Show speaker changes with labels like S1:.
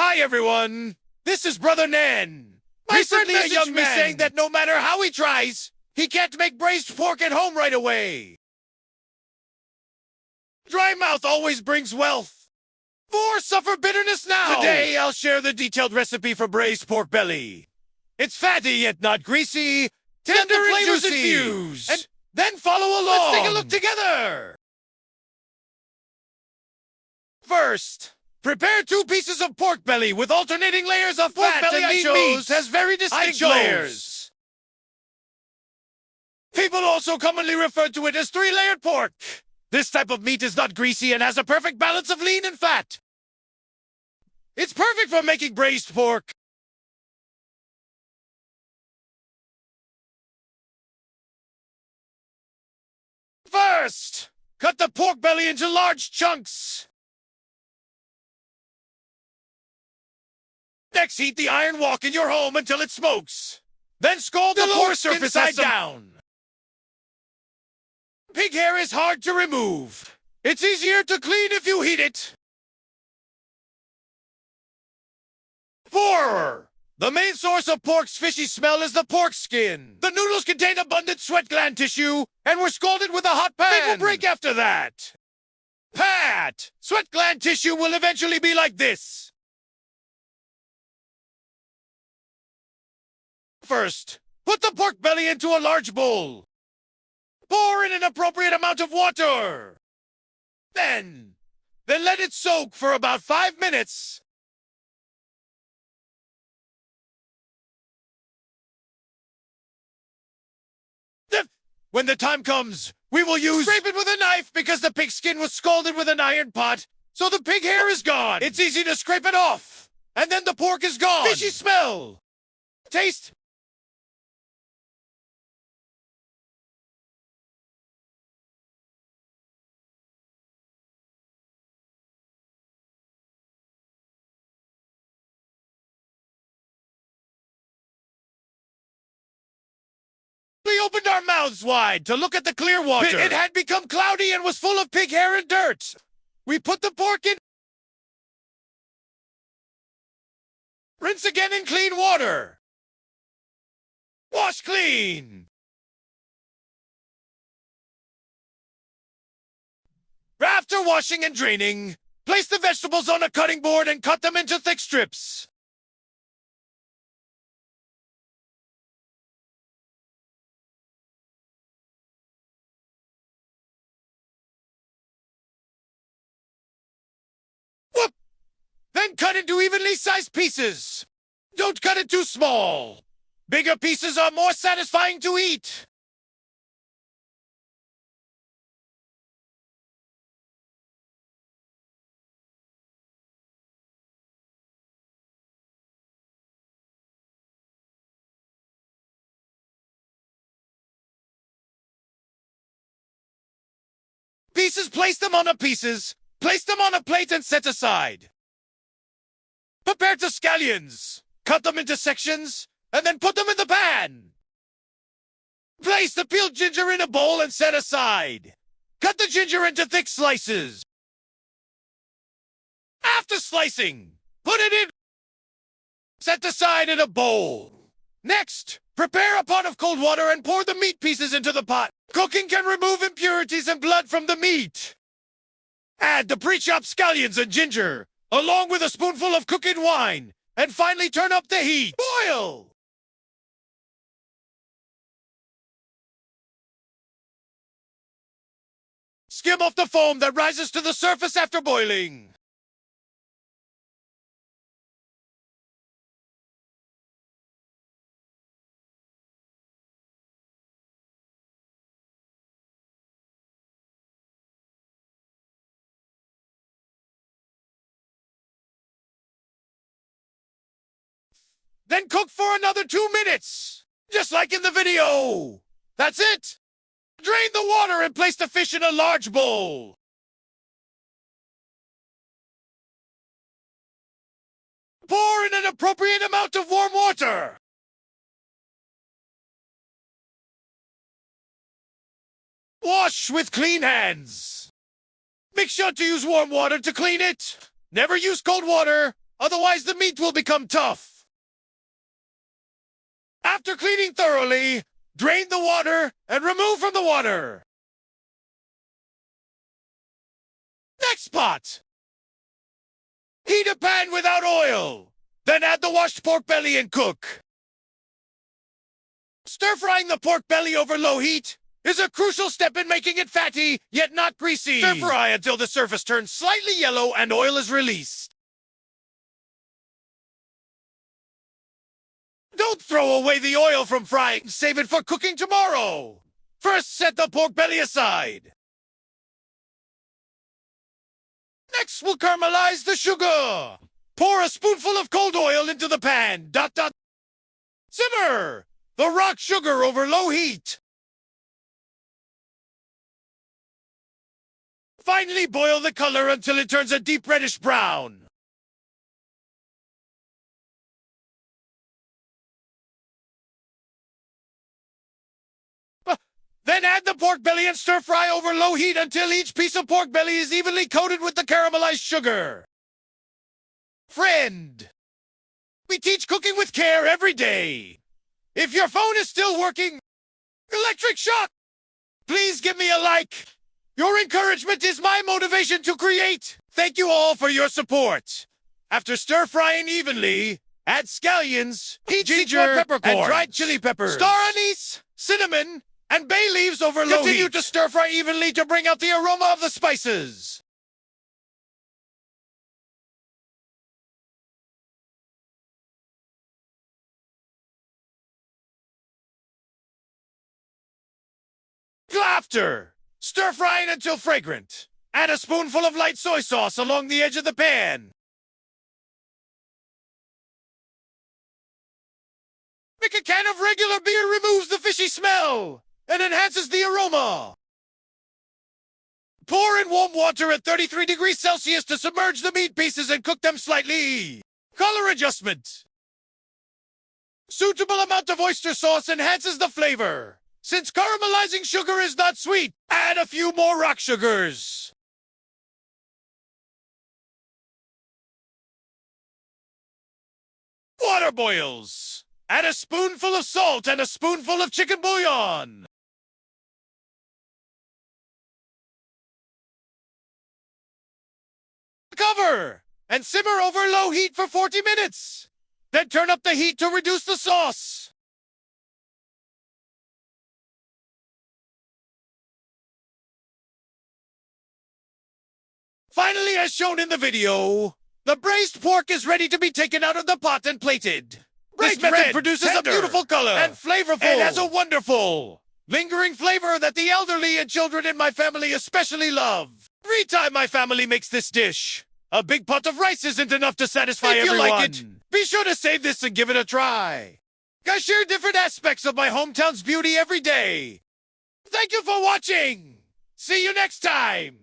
S1: Hi, everyone. This is Brother Nan. Recently, a young man saying that no matter how he tries, he can't make braised pork at home right away. Dry mouth always brings wealth. For suffer bitterness now. Today, I'll share the detailed recipe for braised pork belly. It's fatty yet not greasy, tender and flavors infused. And then follow along. Let's take a look together. First, prepare 2 pieces of pork belly with alternating layers of fat and meat. Has very distinct layers. People also commonly refer to it as 3-layered pork. This type of meat is not greasy and has a perfect balance of lean and fat. It's perfect for making braised pork. First, cut the pork belly into large chunks. Next, heat the iron wok in your home until it smokes. Then scald the lower surface side down. Pig hair is hard to remove. It's easier to clean if you heat it. 4. The main source of pork's fishy smell is the pork skin. The noodles contain abundant sweat gland tissue and were scalded with a hot pan. They will break after that. Pat! Sweat gland tissue will eventually be like this. First, put the pork belly into a large bowl. Pour in an appropriate amount of water. Then let it soak for about 5 minutes. When the time comes, we will scrape it with a knife because the pig skin was scalded with an iron pot, so the pig hair is gone. It's easy to scrape it off, and then the pork is gone. Fishy smell. Taste. We opened our mouths wide to look at the clear water. It had become cloudy and was full of pig hair and dirt. We put the pork in. Rinse again in clean water. Wash clean. After washing and draining, place the vegetables on a cutting board and cut them into thick strips. Then cut into evenly sized pieces. Don't cut it too small. Bigger pieces are more satisfying to eat. Place them on a plate and set aside. Prepare the scallions. Cut them into sections, and then put them in the pan. Place the peeled ginger in a bowl and set aside. Cut the ginger into thick slices. After slicing, put it in. Set aside in a bowl. Next, prepare a pot of cold water and pour the meat pieces into the pot. Cooking can remove impurities and blood from the meat. Add the pre-chopped scallions and ginger, along with a spoonful of cooking wine, and finally turn up the heat. Boil! Skim off the foam that rises to the surface after boiling. Then cook for another 2 minutes, just like in the video. That's it. Drain the water and place the fish in a large bowl. Pour in an appropriate amount of warm water. Wash with clean hands. Make sure to use warm water to clean it. Never use cold water. Otherwise, the meat will become tough. After cleaning thoroughly, drain the water and remove from the water. Next pot. Heat a pan without oil. Then add the washed pork belly and cook. Stir-frying the pork belly over low heat is a crucial step in making it fatty, yet not greasy. Stir-fry until the surface turns slightly yellow and oil is released. Don't throw away the oil from frying. Save it for cooking tomorrow. First, set the pork belly aside. Next, we'll caramelize the sugar. Pour a spoonful of cold oil into the pan. Simmer the rock sugar over low heat. Finally, boil the color until it turns a deep reddish brown. Then add the pork belly and stir-fry over low heat until each piece of pork belly is evenly coated with the caramelized sugar. Friend, we teach cooking with care every day. If your phone is still working, electric shock, please give me a like. Your encouragement is my motivation to create. Thank you all for your support. After stir-frying evenly, add scallions, ginger, peppercorns, and dried chili peppers, star anise, cinnamon, and bay leaves over low heat. Continue to stir-fry evenly to bring out the aroma of the spices. After stir-frying until fragrant, add a spoonful of light soy sauce along the edge of the pan. Make a can of regular beer removes the fishy smell and enhances the aroma. Pour in warm water at 33 degrees Celsius to submerge the meat pieces and cook them slightly. Color adjustment. Suitable amount of oyster sauce enhances the flavor. Since caramelizing sugar is not sweet, add a few more rock sugars. Water boils. Add a spoonful of salt and a spoonful of chicken bouillon. Cover and simmer over low heat for 40 minutes. Then turn up the heat to reduce the sauce. Finally, as shown in the video, the braised pork is ready to be taken out of the pot and plated. This method produces a beautiful color and flavorful, and has a wonderful, lingering flavor that the elderly and children in my family especially love. Every time my family makes this dish, a big pot of rice isn't enough to satisfy everyone. If you like it, be sure to save this and give it a try. I share different aspects of my hometown's beauty every day. Thank you for watching. See you next time.